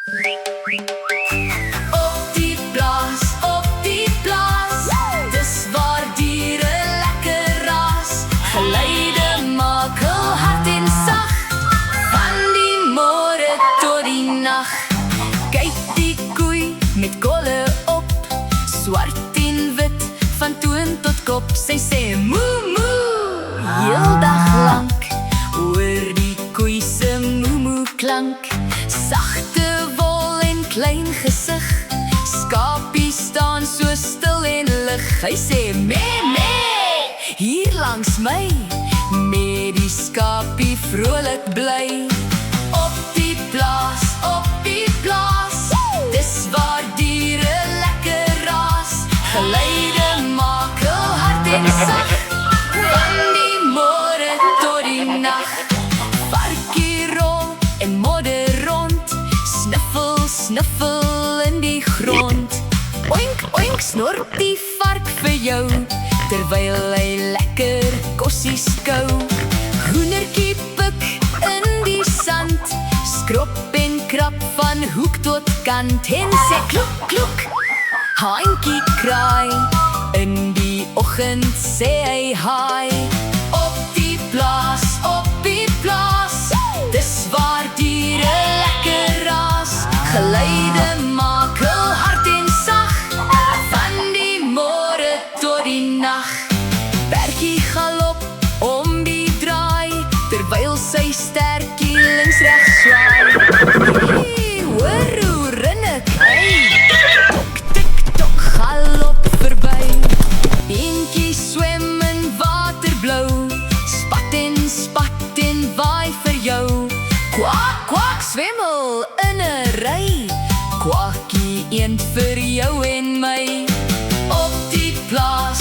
Op die plaas, dis waar diere lekker raas. Geluide maak hul hart en sag, van die môre tot die nag. Kyk die koei met kolle op, swart en wit, van toon tot kop. Sy sê moe moe, heel dag lank, hoor die koei se moe moe klank. Sagte wol en klein gesig, skapie staan so stil en lig. Hy sê mee mee, hier langs my, met die skapie vrolik bly. Op die plaas, dis waar diere lekker raas. Geluide maak hul hart en sag, van die môre tot die nag. Varkie rol en modder rond, sniffel, sniffel in die grond. Oink, oink, snorp die vark vir jou, terwyl hy lekker kossies kou. Hoendertjie pik in die sand, skrop en krap van hoek tot kant, en sê kloek, kloek. Haantjie kraai, in die oggend sê hy haai. Op die plaas, dis waar diere lekker raas. Geluide maak hul hart en sag, van die môre tot die nag. Bertjie galop om die draai, terwyl sy stertjie links regs swaai. Hey, hoor hoe ren ek, hey. Tok, tik, tok, galop verby. Beentjie swem in waterblou, spat en waai vir jou. Kwak, kwak, swemmel in 'n ry, kwakkie een vir jou en my. Op die plaas,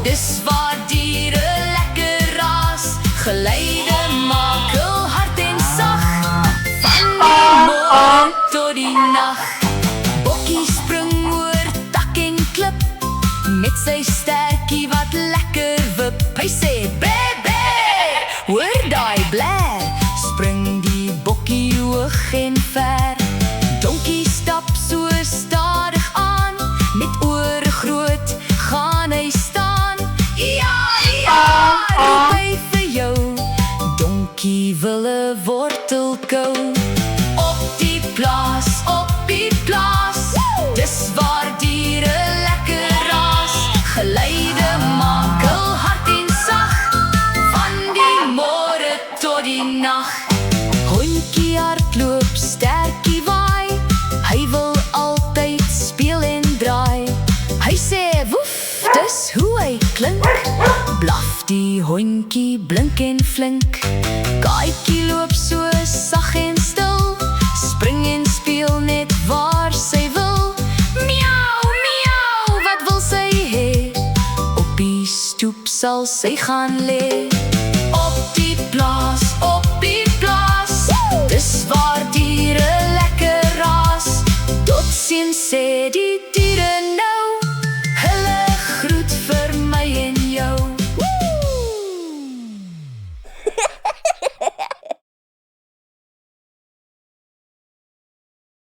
dis waar diere lekker raas. Geluide maak hul hart en sag, van die môre tot die nag. Bokkie spring oor tak en klip, met sy stertjie wat lekker wip. Hy sê bê, bê, hoor daai blaar, spring die bokkie hoog en ver. Donkie stap so stadig aan, met ore groot gaan hy staan. Ja, ja, roep hy vir jou, donkie wil 'n wortel kou. Op die plaas, dis waar diere lekker raas. Geluide maak hul hart en sag, van die môre tot die nag. Hondjie hardloop, stertjie waai, hy wil altyd speel en draai. Hy sê woef, dis hoe hy klink, blaf die hondjie blink en flink. Kaaitjie loop so sag en stil, spring en speel net waar sy wil. Miau, miau, wat wil sy hê? Op die stoep sal sy gaan lê. Op die plaas,